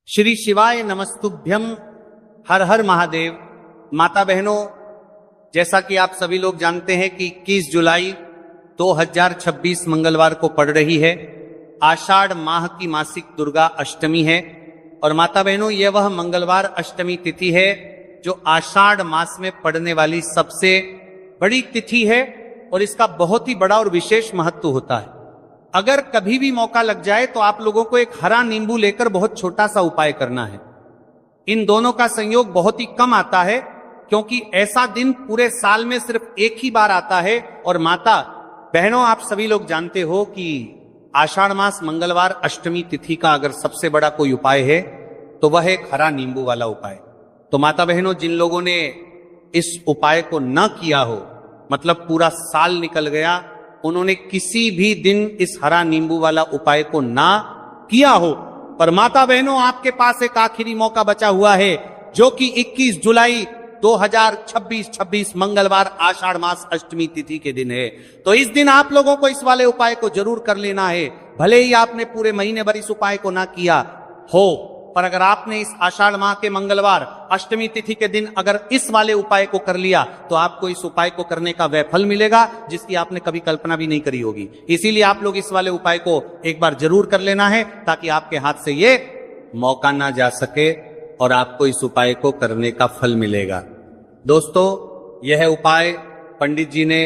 श्री शिवाय नमस्तुभ्यम। हर हर महादेव। माता बहनों, जैसा कि आप सभी लोग जानते हैं कि 21 जुलाई 2026 मंगलवार को पड़ रही है। आषाढ़ माह की मासिक दुर्गा अष्टमी है। और माता बहनों, यह वह मंगलवार अष्टमी तिथि है जो आषाढ़ मास में पड़ने वाली सबसे बड़ी तिथि है और इसका बहुत ही बड़ा और विशेष महत्व होता है। अगर कभी भी मौका लग जाए तो आप लोगों को एक हरा नींबू लेकर बहुत छोटा सा उपाय करना है। इन दोनों का संयोग बहुत ही कम आता है क्योंकि ऐसा दिन पूरे साल में सिर्फ एक ही बार आता है। और माता बहनों, आप सभी लोग जानते हो कि आषाढ़ मास मंगलवार अष्टमी तिथि का अगर सबसे बड़ा कोई उपाय है तो वह है हरा नींबू वाला उपाय। तो माता बहनों, जिन लोगों ने इस उपाय को न किया हो, मतलब पूरा साल निकल गया, उन्होंने किसी भी दिन इस हरा नींबू वाला उपाय को ना किया हो, पर माता बहनों आपके पास एक आखिरी मौका बचा हुआ है जो कि 21 जुलाई 2026 मंगलवार आषाढ़ मास अष्टमी तिथि के दिन है। तो इस दिन आप लोगों को इस वाले उपाय को जरूर कर लेना है। भले ही आपने पूरे महीने भर इस उपाय को ना किया हो, पर अगर आपने इस आषाढ़ माह के मंगलवार अष्टमी तिथि के दिन अगर इस वाले उपाय को कर लिया तो आपको इस उपाय को करने का वह फल मिलेगा जिसकी आपने कभी कल्पना भी नहीं करी होगी। इसीलिए आप लोग इस वाले उपाय को एक बार जरूर कर लेना है ताकि आपके हाथ से ये मौका ना जा सके और आपको इस उपाय को करने का फल मिलेगा। दोस्तों, यह उपाय पंडित जी ने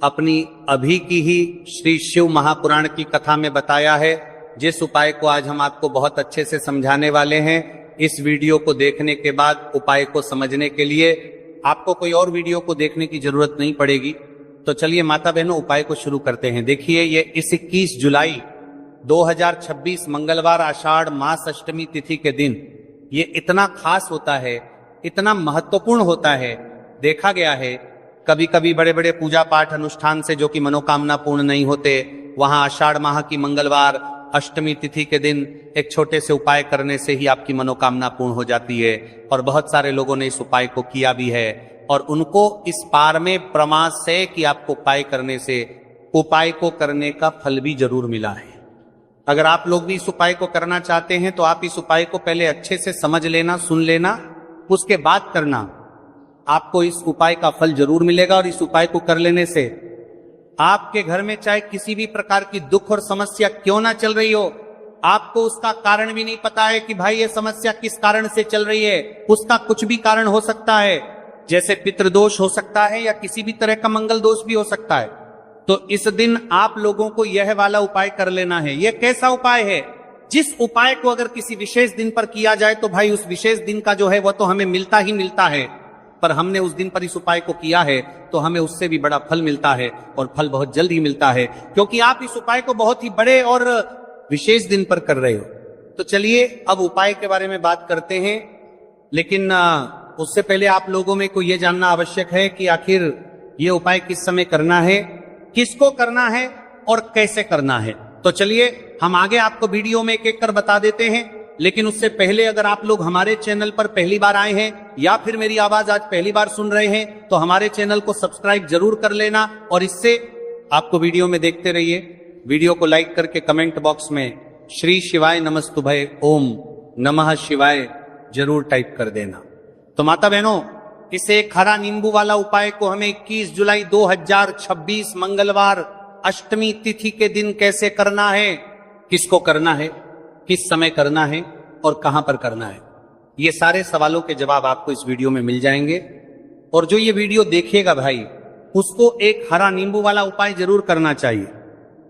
अपनी अभी की ही श्री शिव महापुराण की कथा में बताया है, जिस उपाय को आज हम आपको बहुत अच्छे से समझाने वाले हैं। इस वीडियो को देखने के बाद उपाय को समझने के लिए आपको कोई और वीडियो को देखने की जरूरत नहीं पड़ेगी। तो चलिए माता बहनों, उपाय को शुरू करते हैं। देखिए, ये इस 21 जुलाई 2026 मंगलवार आषाढ़ मास अष्टमी तिथि के दिन ये इतना खास होता है, इतना महत्वपूर्ण होता है। देखा गया है कभी कभी बड़े बड़े पूजा पाठ अनुष्ठान से जो कि मनोकामना पूर्ण नहीं होते, वहां आषाढ़ माह की मंगलवार अष्टमी तिथि के दिन एक छोटे से उपाय करने से ही आपकी मनोकामना पूर्ण हो जाती है। और बहुत सारे लोगों ने इस उपाय को किया भी है और उनको इस पार में प्रमाद से कि आपको उपाय करने से उपाय को करने का फल भी जरूर मिला है। अगर आप लोग भी इस उपाय को करना चाहते हैं तो आप इस उपाय को पहले अच्छे से समझ लेना, सुन लेना, उसके बाद करना। आपको इस उपाय का फल जरूर मिलेगा और इस उपाय को कर लेने से आपके घर में चाहे किसी भी प्रकार की दुख और समस्या क्यों ना चल रही हो, आपको उसका कारण भी नहीं पता है कि भाई ये समस्या किस कारण से चल रही है, उसका कुछ भी कारण हो सकता है। जैसे पितृदोष हो सकता है या किसी भी तरह का मंगल दोष भी हो सकता है। तो इस दिन आप लोगों को यह वाला उपाय कर लेना है। यह कैसा उपाय है? जिस उपाय को अगर किसी विशेष दिन पर किया जाए तो भाई उस विशेष दिन का जो है वह तो हमें मिलता ही मिलता है, पर हमने उस दिन पर इस उपाय को किया है तो हमें उससे भी बड़ा फल मिलता है और फल बहुत जल्द ही मिलता है क्योंकि आप इस उपाय को बहुत ही बड़े और विशेष दिन पर कर रहे हो। तो चलिए अब उपाय के बारे में बात करते हैं, लेकिन उससे पहले आप लोगों में को यह जानना आवश्यक है कि आखिर ये उपाय किस समय करना है, किसको करना है और कैसे करना है। तो चलिए हम आगे आपको वीडियो में एक एक कर बता देते हैं, लेकिन उससे पहले अगर आप लोग हमारे चैनल पर पहली बार आए हैं या फिर मेरी आवाज आज पहली बार सुन रहे हैं तो हमारे चैनल को सब्सक्राइब जरूर कर लेना और इससे आपको वीडियो में देखते रहिए। वीडियो को लाइक करके कमेंट बॉक्स में श्री शिवाय नमस्तुभय ओम नमः शिवाय जरूर टाइप कर देना। तो माता बहनों, इसे एक हरा नींबू वाला उपाय को हमें 21 जुलाई 2026 मंगलवार अष्टमी तिथि के दिन कैसे करना है, किसको करना है, किस समय करना है और कहां पर करना है, ये सारे सवालों के जवाब आपको इस वीडियो में मिल जाएंगे। और जो ये वीडियो देखेगा भाई, उसको एक हरा नींबू वाला उपाय जरूर करना चाहिए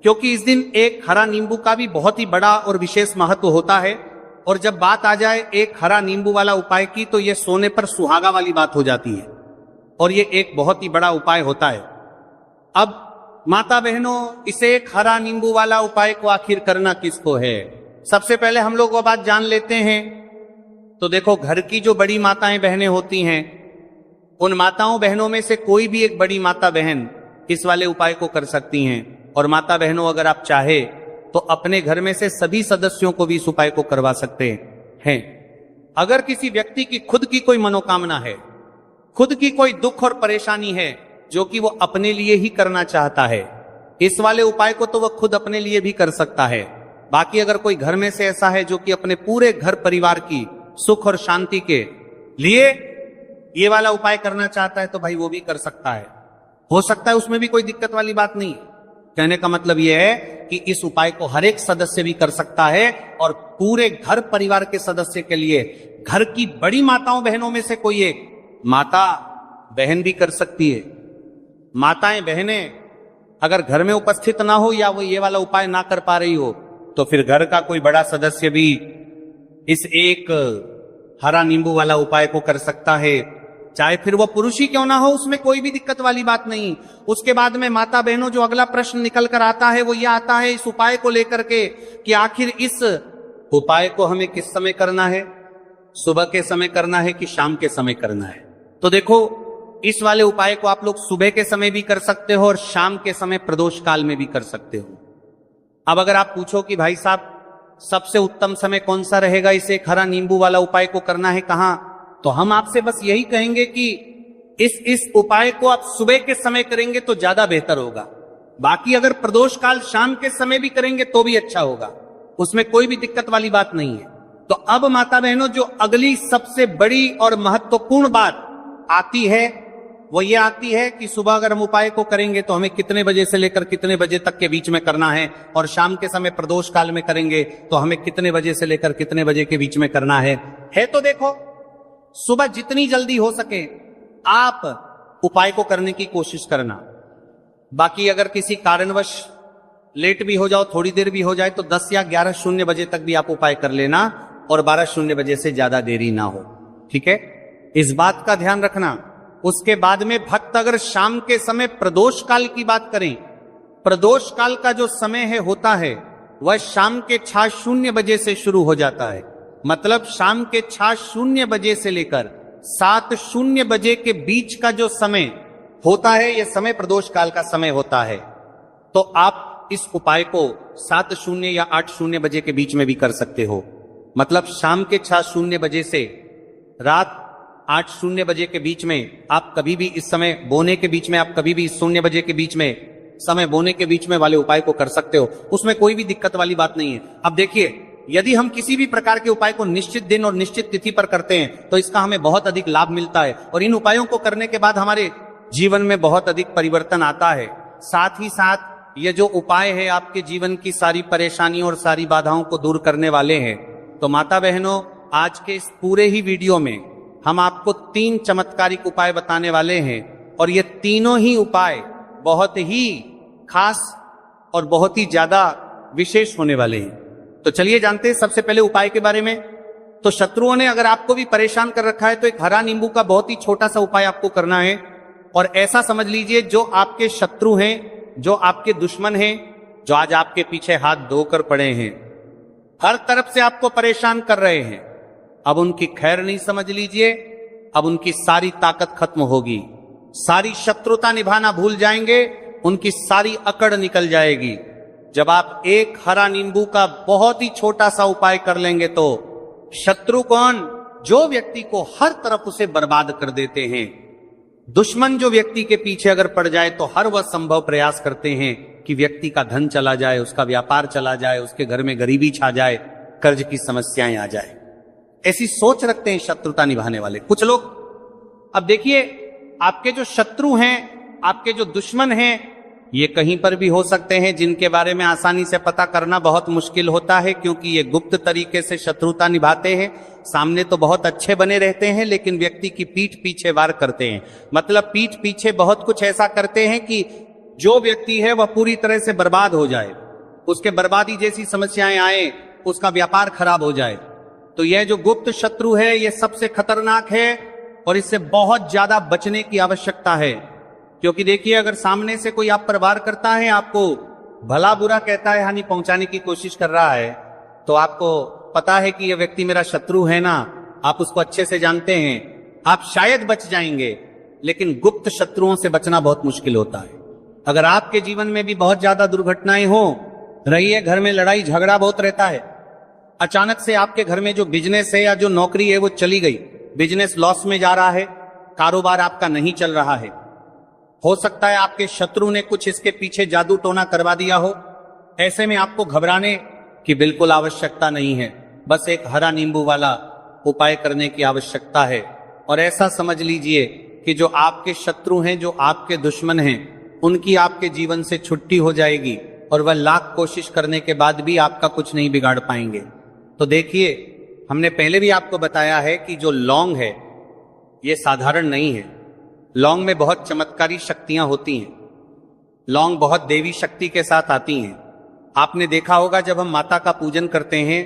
क्योंकि इस दिन एक हरा नींबू का भी बहुत ही बड़ा और विशेष महत्व होता है। और जब बात आ जाए एक हरा नींबू वाला उपाय की तो ये सोने पर सुहागा वाली बात हो जाती है और ये एक बहुत ही बड़ा उपाय होता है। अब माता बहनों, इसे एक हरा नींबू वाला उपाय को आखिर करना किसको है, सबसे पहले हम लोग वो बात जान लेते हैं। तो देखो, घर की जो बड़ी माताएं बहनें होती हैं, उन माताओं बहनों में से कोई भी एक बड़ी माता बहन इस वाले उपाय को कर सकती हैं। और माता बहनों, अगर आप चाहे तो अपने घर में से सभी सदस्यों को भी इस उपाय को करवा सकते हैं। अगर किसी व्यक्ति की खुद की कोई मनोकामना है, खुद की कोई दुख और परेशानी है जो कि वो अपने लिए ही करना चाहता है, इस वाले उपाय को तो वह खुद अपने लिए भी कर सकता है। बाकी अगर कोई घर में से ऐसा है जो कि अपने पूरे घर परिवार की सुख और शांति के लिए ये वाला उपाय करना चाहता है तो भाई वो भी कर सकता है, हो सकता है, उसमें भी कोई दिक्कत वाली बात नहीं। कहने का मतलब यह है कि इस उपाय को हर एक सदस्य भी कर सकता है और पूरे घर परिवार के सदस्य के लिए घर की बड़ी माताओं बहनों में से कोई एक माता बहन भी कर सकती है। माताएं बहनें अगर घर में उपस्थित ना हो या वो ये वाला उपाय ना कर पा रही हो तो फिर घर का कोई बड़ा सदस्य भी इस एक हरा नींबू वाला उपाय को कर सकता है, चाहे फिर वो पुरुष ही क्यों ना हो, उसमें कोई भी दिक्कत वाली बात नहीं। उसके बाद में माता बहनों जो अगला प्रश्न निकल कर आता है वो यह आता है इस उपाय को लेकर के कि आखिर इस उपाय को हमें किस समय करना है, सुबह के समय करना है कि शाम के समय करना है। तो देखो, इस वाले उपाय को आप लोग सुबह के समय भी कर सकते हो और शाम के समय प्रदोष काल में भी कर सकते हो। अब अगर आप पूछो कि भाई साहब सबसे उत्तम समय कौन सा रहेगा इसे हरा नींबू वाला उपाय को करना है कहां, तो हम आपसे बस यही कहेंगे कि इस उपाय को आप सुबह के समय करेंगे तो ज्यादा बेहतर होगा। बाकी अगर प्रदोष काल शाम के समय भी करेंगे तो भी अच्छा होगा, उसमें कोई भी दिक्कत वाली बात नहीं है। तो अब माता बहनों जो अगली सबसे बड़ी और महत्वपूर्ण बात आती है वो ये आती है कि सुबह अगर हम उपाय को करेंगे तो हमें कितने बजे से लेकर कितने बजे तक के बीच में करना है, और शाम के समय प्रदोष काल में करेंगे तो हमें कितने बजे से लेकर कितने बजे के बीच में करना है। तो देखो, सुबह जितनी जल्दी हो सके आप उपाय को करने की कोशिश करना। बाकी अगर किसी कारणवश लेट भी हो जाओ, थोड़ी देर भी हो जाए, तो 10 या 11:00 बजे तक भी आप उपाय कर लेना और 12:00 बजे से ज्यादा देरी ना हो, ठीक है, इस बात का ध्यान रखना। उसके बाद में भक्त अगर शाम के समय प्रदोष काल की बात करें, प्रदोष काल का जो समय है होता है वह शाम के 6:00 बजे से शुरू हो जाता है। मतलब शाम के 6:00 बजे से लेकर 7:00 बजे के बीच का जो समय होता है यह समय प्रदोष काल का समय होता है। तो आप इस उपाय को 7:00 या 8:00 बजे के बीच में भी कर सकते हो। मतलब शाम के 6:00 बजे से रात 8:00 बजे के बीच में आप कभी भी इस समय बोने के बीच में, आप कभी भी इस 0 बजे के बीच में, समय बोने के बीच में वाले उपाय को कर सकते हो, उसमें कोई भी दिक्कत वाली बात नहीं है। अब देखिए, यदि हम किसी भी प्रकार के उपाय को निश्चित दिन और निश्चित तिथि पर करते हैं तो इसका हमें बहुत अधिक लाभ मिलता है और इन उपायों को करने के बाद हमारे जीवन में बहुत अधिक परिवर्तन आता है। साथ ही साथ ये जो उपाय है आपके जीवन की सारी परेशानियों और सारी बाधाओं को दूर करने वाले हैं। तो माता बहनों, आज के इस पूरे ही वीडियो में हम आपको 3 चमत्कारिक उपाय बताने वाले हैं और ये तीनों ही उपाय बहुत ही खास और बहुत ही ज्यादा विशेष होने वाले हैं। तो चलिए जानते हैं सबसे पहले उपाय के बारे में। तो शत्रुओं ने अगर आपको भी परेशान कर रखा है तो एक हरा नींबू का बहुत ही छोटा सा उपाय आपको करना है। और ऐसा समझ लीजिए, जो आपके शत्रु हैं, जो आपके दुश्मन हैं, जो आज आपके पीछे हाथ धोकर पड़े हैं, हर तरफ से आपको परेशान कर रहे हैं, अब उनकी खैर नहीं समझ लीजिए, अब उनकी सारी ताकत खत्म होगी, सारी शत्रुता निभाना भूल जाएंगे, उनकी सारी अकड़ निकल जाएगी। जब आप एक हरा नींबू का बहुत ही छोटा सा उपाय कर लेंगे तो शत्रु कौन? जो व्यक्ति को हर तरफ उसे बर्बाद कर देते हैं, दुश्मन जो व्यक्ति के पीछे अगर पड़ जाए तो हर वह संभव प्रयास करते हैं कि व्यक्ति का धन चला जाए, उसका व्यापार चला जाए, उसके घर में गरीबी छा जाए, कर्ज की समस्याएं आ जाए। ऐसी सोच रखते हैं शत्रुता निभाने वाले कुछ लोग। अब देखिए, आपके जो शत्रु हैं, आपके जो दुश्मन हैं, ये कहीं पर भी हो सकते हैं, जिनके बारे में आसानी से पता करना बहुत मुश्किल होता है, क्योंकि ये गुप्त तरीके से शत्रुता निभाते हैं। सामने तो बहुत अच्छे बने रहते हैं लेकिन व्यक्ति की पीठ पीछे वार करते हैं। मतलब पीठ पीछे बहुत कुछ ऐसा करते हैं कि जो व्यक्ति है वह पूरी तरह से बर्बाद हो जाए, उसके बर्बादी जैसी समस्याएं आए, उसका व्यापार खराब हो जाए। तो यह जो गुप्त शत्रु है ये सबसे खतरनाक है और इससे बहुत ज्यादा बचने की आवश्यकता है। क्योंकि देखिए, अगर सामने से कोई आप पर वार करता है, आपको भला बुरा कहता है, हानि पहुंचाने की कोशिश कर रहा है, तो आपको पता है कि यह व्यक्ति मेरा शत्रु है ना, आप उसको अच्छे से जानते हैं, आप शायद बच जाएंगे, लेकिन गुप्त शत्रुओं से बचना बहुत मुश्किल होता है। अगर आपके जीवन में भी बहुत ज्यादा दुर्घटनाएं हो रही है, घर में लड़ाई झगड़ा बहुत रहता है, अचानक से आपके घर में जो बिजनेस है या जो नौकरी है वो चली गई, बिजनेस लॉस में जा रहा है, कारोबार आपका नहीं चल रहा है, हो सकता है आपके शत्रु ने कुछ इसके पीछे जादू टोना करवा दिया हो। ऐसे में आपको घबराने कि बिल्कुल आवश्यकता नहीं है, बस एक हरा नींबू वाला उपाय करने की आवश्यकता है। और ऐसा समझ लीजिए कि जो आपके शत्रु हैं, जो आपके दुश्मन हैं, उनकी आपके जीवन से छुट्टी हो जाएगी और वह लाख कोशिश करने के बाद भी आपका कुछ नहीं बिगाड़ पाएंगे। तो देखिए, हमने पहले भी आपको बताया है कि जो लौंग है ये साधारण नहीं है। लौंग में बहुत चमत्कारी शक्तियां होती हैं। लौंग बहुत देवी शक्ति के साथ आती हैं। आपने देखा होगा जब हम माता का पूजन करते हैं,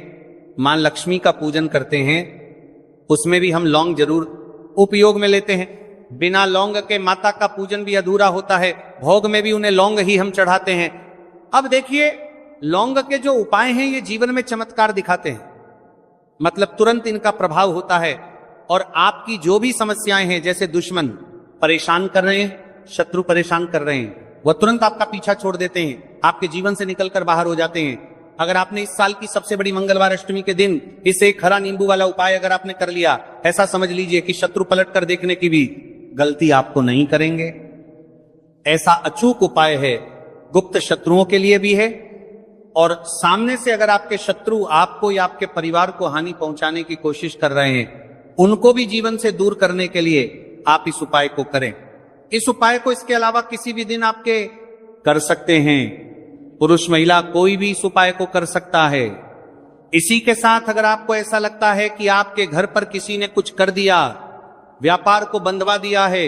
मां लक्ष्मी का पूजन करते हैं, उसमें भी हम लौंग जरूर उपयोग में लेते हैं। बिना लौंग के माता का पूजन भी अधूरा होता है। भोग में भी उन्हें लौंग ही हम चढ़ाते हैं। अब देखिए, लौंग के जो उपाय हैं ये जीवन में चमत्कार दिखाते हैं, मतलब तुरंत इनका प्रभाव होता है। और आपकी जो भी समस्याएं हैं, जैसे दुश्मन परेशान कर रहे हैं, शत्रु परेशान कर रहे हैं, वह तुरंत आपका पीछा छोड़ देते हैं, आपके जीवन से निकलकर बाहर हो जाते हैं। अगर आपने इस साल की सबसे बड़ी मंगलवार अष्टमी के दिन इस एक हरा नींबू वाला उपाय अगर आपने कर लिया, ऐसा समझ लीजिए कि शत्रु पलट कर देखने की भी गलती आपको नहीं करेंगे। ऐसा अचूक उपाय है, गुप्त शत्रुओं के लिए भी है, और सामने से अगर आपके शत्रु आपको या आपके परिवार को हानि पहुंचाने की कोशिश कर रहे हैं, उनको भी जीवन से दूर करने के लिए आप इस उपाय को करें। इस उपाय को इसके अलावा किसी भी दिन आपके कर सकते हैं। पुरुष महिला कोई भी इस उपाय को कर सकता है। इसी के साथ अगर आपको ऐसा लगता है कि आपके घर पर किसी ने कुछ कर दिया, व्यापार को बंधवा दिया है,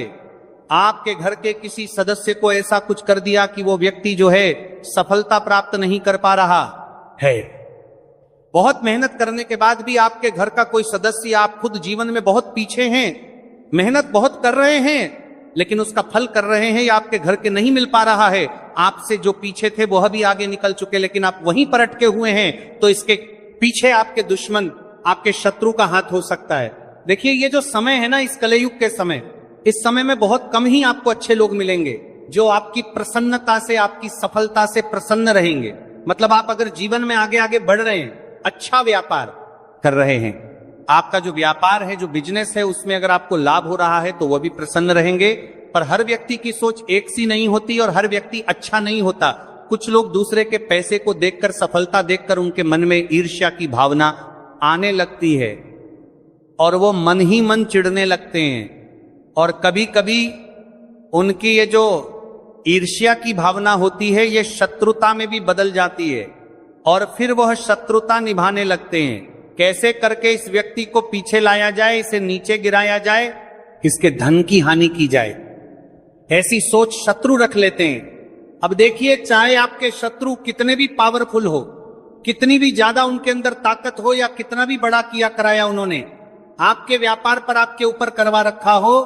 आपके घर के किसी सदस्य को ऐसा कुछ कर दिया कि वो व्यक्ति जो है सफलता प्राप्त नहीं कर पा रहा है, बहुत मेहनत करने के बाद भी आपके घर का कोई सदस्य, आप खुद जीवन में बहुत पीछे हैं, मेहनत बहुत कर रहे हैं लेकिन उसका फल कर रहे हैं या आपके घर के नहीं मिल पा रहा है, आपसे जो पीछे थे वह भी आगे निकल चुके लेकिन आप वहीं पर अटके हुए हैं, तो इसके पीछे आपके दुश्मन, आपके शत्रु का हाथ हो सकता है। देखिए, ये जो समय है ना, इस कलयुग के समय, इस समय में बहुत कम ही आपको अच्छे लोग मिलेंगे जो आपकी प्रसन्नता से, आपकी सफलता से प्रसन्न रहेंगे। मतलब आप अगर जीवन में आगे आगे बढ़ रहे हैं, अच्छा व्यापार कर रहे हैं, आपका जो व्यापार है, जो बिजनेस है, उसमें अगर आपको लाभ हो रहा है तो वह भी प्रसन्न रहेंगे। पर हर व्यक्ति की सोच एक सी नहीं होती और हर व्यक्ति अच्छा नहीं होता। कुछ लोग दूसरे के पैसे को देखकर, सफलता देखकर उनके मन में ईर्ष्या की भावना आने लगती है और वो मन ही मन चिढ़ने लगते हैं। और कभी कभी उनकी ये जो ईर्ष्या की भावना होती है ये शत्रुता में भी बदल जाती है और फिर वह शत्रुता निभाने लगते हैं। कैसे करके इस व्यक्ति को पीछे लाया जाए, इसे नीचे गिराया जाए, इसके धन की हानि की जाए, ऐसी सोच शत्रु रख लेते हैं। अब देखिए, चाहे आपके शत्रु कितने भी पावरफुल हो, कितनी भी ज्यादा उनके अंदर ताकत हो या कितना भी बड़ा किया कराया उन्होंने, आपके व्यापार पर आपके ऊपर करवा रखा हो,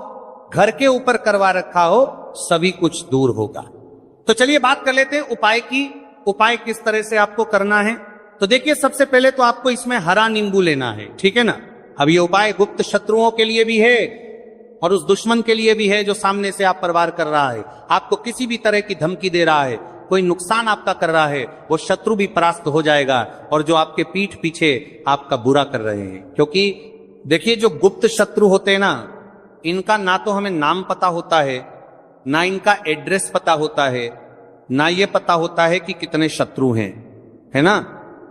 घर के ऊपर करवा रखा हो, सभी कुछ दूर होगा। तो चलिए बात कर लेते हैं उपाय की। उपाय किस तरह से आपको करना है। तो देखिए, सबसे पहले तो आपको इसमें हरा नींबू लेना है, ठीक है ना। अब ये उपाय गुप्त शत्रुओं के लिए भी है और उस दुश्मन के लिए भी है जो सामने से आप पर वार कर रहा है, आपको किसी भी तरह की धमकी दे रहा है, कोई नुकसान आपका कर रहा है, वो शत्रु भी परास्त हो जाएगा और जो आपके पीठ पीछे आपका बुरा कर रहे हैं। क्योंकि देखिए, जो गुप्त शत्रु होते हैं ना, इनका ना तो हमें नाम पता होता है, ना इनका एड्रेस पता होता है, ना ये पता होता है कि कितने शत्रु हैं, है ना।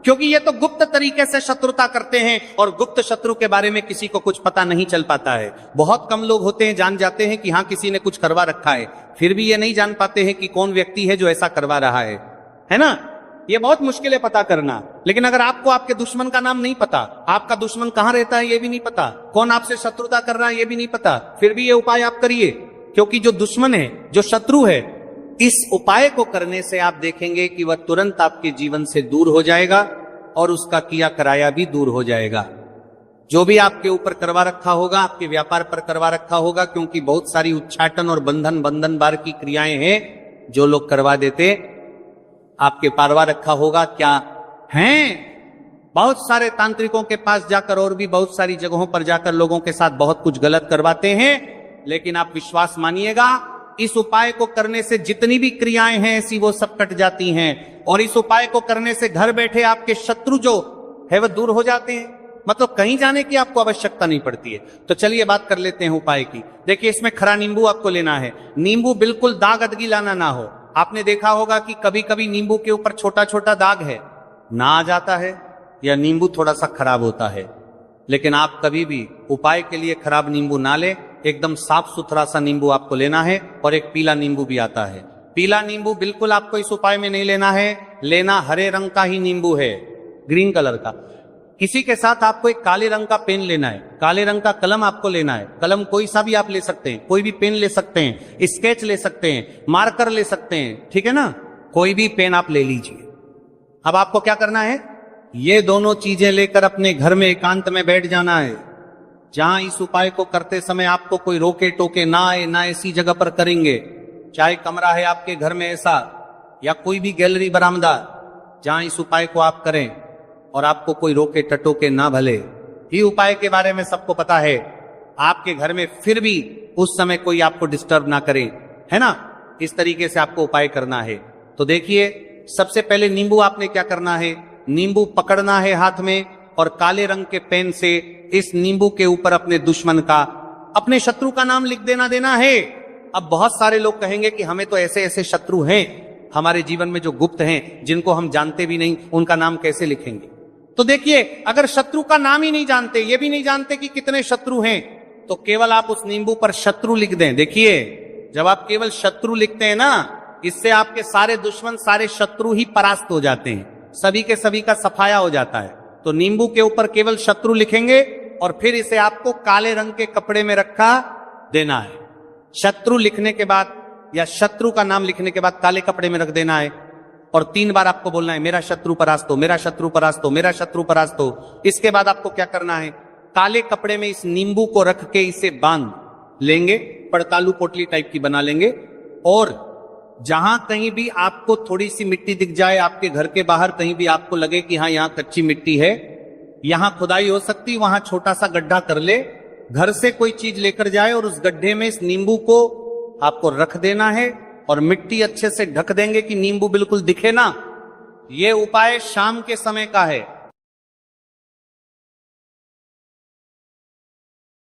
क्योंकि ये तो गुप्त तरीके से शत्रुता करते हैं और गुप्त शत्रु के बारे में किसी को कुछ पता नहीं चल पाता है। बहुत कम लोग होते हैं जान जाते हैं कि हाँ किसी ने कुछ करवा रखा है, फिर भी ये नहीं जान पाते हैं कि कौन व्यक्ति है जो ऐसा करवा रहा है ना। ये बहुत मुश्किल है पता करना। लेकिन अगर आपको आपके दुश्मन का नाम नहीं पता, आपका दुश्मन कहां रहता है ये भी नहीं पता, कौन आपसे शत्रुता कर रहा है ये भी नहीं पता, फिर भी ये उपाय आप करिए। क्योंकि जो दुश्मन है, जो शत्रु है, इस उपाय को करने से आप देखेंगे कि वह तुरंत आपके जीवन से दूर हो जाएगा और उसका किया कराया भी दूर हो जाएगा। जो भी आपके ऊपर करवा रखा होगा, आपके व्यापार पर करवा रखा होगा, क्योंकि बहुत सारी उच्चाटन और बंधन बार की क्रियाएं हैं जो लोग करवा देते, आपके पारवा रखा होगा क्या हैं। बहुत सारे तांत्रिकों के पास जाकर और भी बहुत सारी जगहों पर जाकर लोगों के साथ बहुत कुछ गलत करवाते हैं। लेकिन आप विश्वास मानिएगा, इस उपाय को करने से जितनी भी क्रियाएं हैं ऐसी वो सब कट जाती हैं और इस उपाय को करने से घर बैठे आपके शत्रु जो है वह दूर हो जाते हैं। मतलब कहीं जाने की आपको आवश्यकता नहीं पड़ती है। तो चलिए बात कर लेते हैं उपाय की। देखिए, इसमें खरा नींबू आपको लेना है। नींबू बिल्कुल दाग अदगी लाना ना हो। आपने देखा होगा कि कभी कभी नींबू के ऊपर छोटा छोटा दाग है, ना आ जाता है या नींबू थोड़ा सा खराब होता है। लेकिन आप कभी भी उपाय के लिए खराब नींबू ना ले, एकदम साफ सुथरा सा नींबू आपको लेना है। और एक पीला नींबू भी आता है, पीला नींबू बिल्कुल आपको इस उपाय में नहीं लेना है, लेना हरे रंग का ही नींबू है, ग्रीन कलर का। इसी के साथ आपको एक काले रंग का पेन लेना है, काले रंग का कलम आपको लेना है। कलम कोई सा भी आप ले सकते हैं, कोई भी पेन ले सकते हैं, स्केच ले सकते हैं, मार्कर ले सकते हैं, ठीक है ना, कोई भी पेन आप ले लीजिए। अब आपको क्या करना है, ये दोनों चीजें लेकर अपने घर में एकांत में बैठ जाना है, जहां इस उपाय को करते समय आपको कोई रोके टोके ना आए, ना ऐसी जगह पर करेंगे। चाहे कमरा है आपके घर में ऐसा, या कोई भी गैलरी बरामदा, जहां इस उपाय को आप करें और आपको कोई रोके टटोके ना भले। ये उपाय के बारे में सबको पता है, आपके घर में फिर भी उस समय कोई आपको डिस्टर्ब ना करे, है ना। इस तरीके से आपको उपाय करना है। तो देखिए, सबसे पहले नींबू आपने क्या करना है, नींबू पकड़ना है हाथ में और काले रंग के पेन से इस नींबू के ऊपर अपने दुश्मन का, अपने शत्रु का नाम लिख देना है। अब बहुत सारे लोग कहेंगे कि हमें तो ऐसे ऐसे शत्रु हैं हमारे जीवन में जो गुप्त हैं, जिनको हम जानते भी नहीं, उनका नाम कैसे लिखेंगे। तो देखिए, अगर शत्रु का नाम ही नहीं जानते, ये भी नहीं जानते कि कितने शत्रु हैं, तो केवल आप उस नींबू पर शत्रु लिख दें। देखिए, जब आप केवल शत्रु लिखते हैं ना, इससे आपके सारे दुश्मन, सारे शत्रु ही परास्त हो जाते हैं, सभी के सभी का सफाया हो जाता है। तो नींबू के ऊपर केवल शत्रु लिखेंगे और फिर इसे आपको काले रंग के कपड़े में रखा देना है। शत्रु लिखने के बाद या शत्रु का नाम लिखने के बाद काले कपड़े में रख देना है और 3 बार आपको बोलना है, मेरा शत्रु परास्त हो, मेरा शत्रु परास्त हो, मेरा शत्रु परास्त हो। इसके बाद आपको क्या करना है, काले कपड़े में इस नींबू को रख के इसे बांध लेंगे, पड़तालू पोटली टाइप की बना लेंगे। और जहां कहीं भी आपको थोड़ी सी मिट्टी दिख जाए, आपके घर के बाहर कहीं भी आपको लगे कि हाँ यहां कच्ची मिट्टी है, यहां खुदाई हो सकती, वहां छोटा सा गड्ढा कर ले, घर से कोई चीज लेकर जाए और उस गड्ढे में इस नींबू को आपको रख देना है और मिट्टी अच्छे से ढक देंगे कि नींबू बिल्कुल दिखे ना। ये उपाय शाम के समय का है।